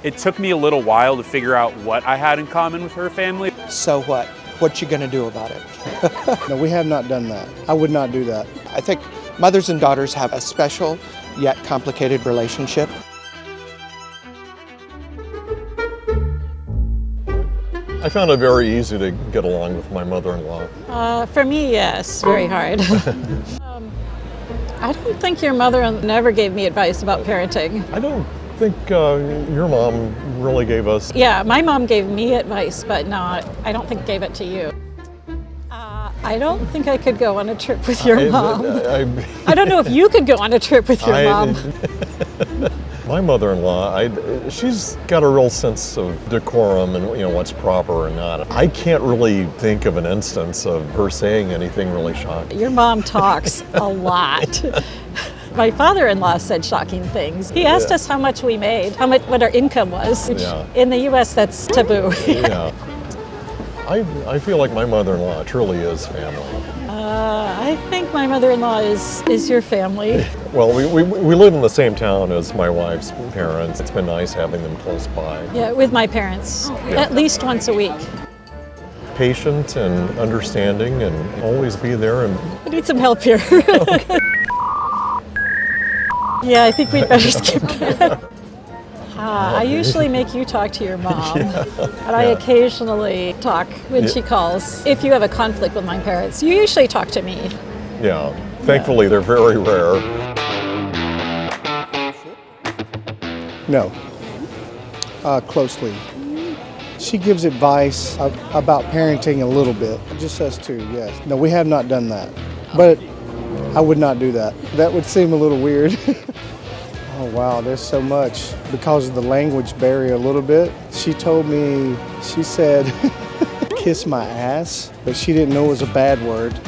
It took me a little while to figure out what I had in common with her family. So what? What you gonna do about it? No, we have not done that. I would not do that. I think mothers and daughters have a special yet complicated relationship. I found it very easy to get along with my mother-in-law. For me, yes, very hard. I don't think your mother never gave me advice about parenting. I don't think your mom really gave us... Yeah, my mom gave me advice, but I don't think gave it to you. I don't think I could go on a trip with your mom. I don't know if you could go on a trip with your mom. My mother-in-law, she's got a real sense of decorum and what's proper or not. I can't really think of an instance of her saying anything really shocking. Your mom talks a lot. My father-in-law said shocking things. He asked us how much we made, what our income was. Which in the U.S. that's taboo. Yeah. I feel like my mother-in-law truly is family. I think my mother-in-law is your family. Well, we live in the same town as my wife's parents. It's been nice having them close by. Yeah, with my parents, at least once a week. Patient and understanding and always be there. I need some help here. Okay. Yeah, I think we'd better skip that. I usually make you talk to your mom, but I occasionally talk when she calls. If you have a conflict with my parents, you usually talk to me. Yeah, thankfully they're very rare. No. Closely. She gives advice about parenting a little bit. Just us two, yes. No, we have not done that. But I would not do that. That would seem a little weird. Oh wow, there's so much. Because of the language barrier a little bit, she told me, she said, kiss my ass, but she didn't know it was a bad word.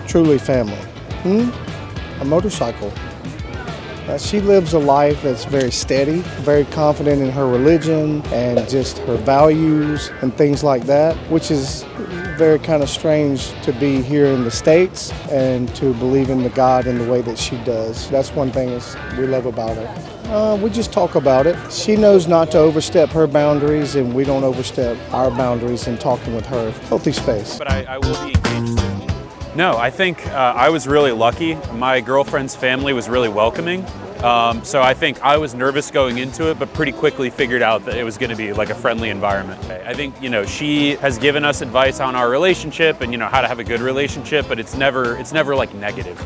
Truly family. A motorcycle. She lives a life that's very steady, very confident in her religion and just her values and things like that, which is very kind of strange to be here in the States and to believe in the God in the way that she does. That's one thing we love about her. We just talk about it. She knows not to overstep her boundaries, and we don't overstep our boundaries in talking with her. Healthy space. But I will be engaged. No, I think I was really lucky. My girlfriend's family was really welcoming. So I think I was nervous going into it, but pretty quickly figured out that it was going to be like a friendly environment. I think, she has given us advice on our relationship and, how to have a good relationship, but it's never like negative.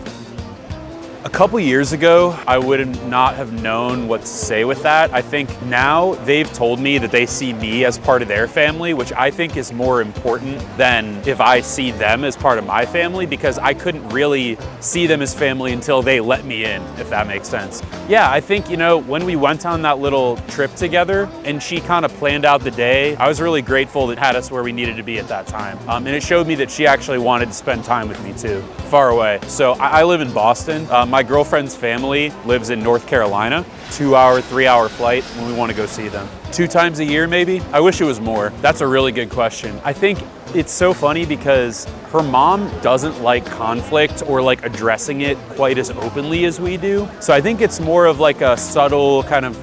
A couple years ago, I would not have known what to say with that. I think now they've told me that they see me as part of their family, which I think is more important than if I see them as part of my family, because I couldn't really see them as family until they let me in, if that makes sense. Yeah, I think, when we went on that little trip together and she kind of planned out the day, I was really grateful that it had us where we needed to be at that time. And it showed me that she actually wanted to spend time with me too, far away. So I live in Boston. My girlfriend's family lives in North Carolina, 2-hour, 3-hour flight when we want to go see them. 2 times a year, maybe? I wish it was more. That's a really good question. I think it's so funny because her mom doesn't like conflict or like addressing it quite as openly as we do. So I think it's more of like a subtle kind of,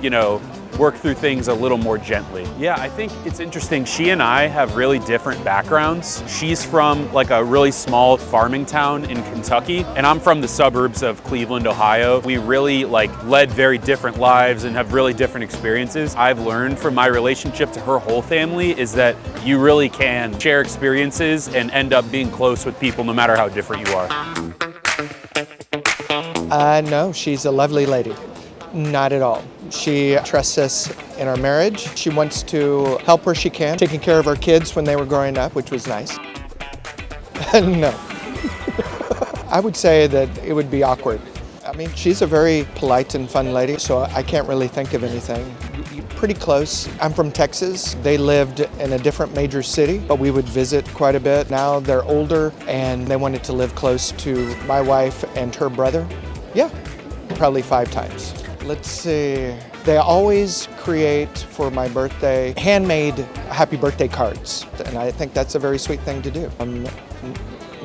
work through things a little more gently. Yeah, I think it's interesting. She and I have really different backgrounds. She's from like a really small farming town in Kentucky, and I'm from the suburbs of Cleveland, Ohio. We really led very different lives and have really different experiences. I've learned from my relationship to her whole family is that you really can share experiences and end up being close with people no matter how different you are. No, she's a lovely lady. Not at all. She trusts us in our marriage. She wants to help where she can, taking care of our kids when they were growing up, which was nice. No. I would say that it would be awkward. I mean, she's a very polite and fun lady, so I can't really think of anything. Pretty close. I'm from Texas. They lived in a different major city, but we would visit quite a bit. Now they're older and they wanted to live close to my wife and her brother. Yeah, probably 5 times. Let's see. They always create for my birthday handmade happy birthday cards, and I think that's a very sweet thing to do.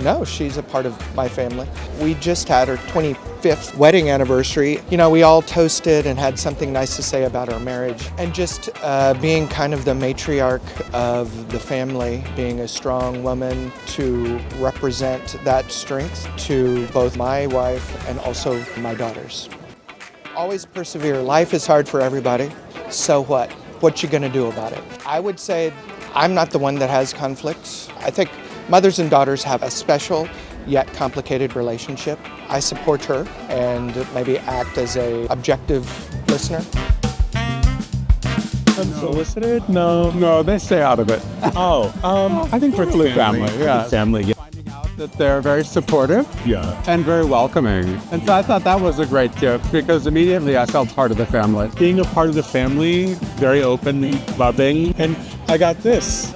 No, she's a part of my family. We just had our 25th wedding anniversary. You know, we all toasted and had something nice to say about our marriage. And just being kind of the matriarch of the family, being a strong woman to represent that strength to both my wife and also my daughters. Always persevere. Life is hard for everybody. So what? What you gonna do about it? I would say I'm not the one that has conflicts. I think mothers and daughters have a special yet complicated relationship. I support her and maybe act as a objective listener. Unsolicited? No, they stay out of it. I think for family, yeah. Family. Finding out that they're very supportive, and very welcoming. And so I thought that was a great gift because immediately I felt part of the family. Being a part of the family, very open, loving, and I got this.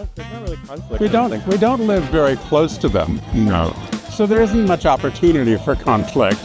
We don't live very close to them. No. So there isn't much opportunity for conflict.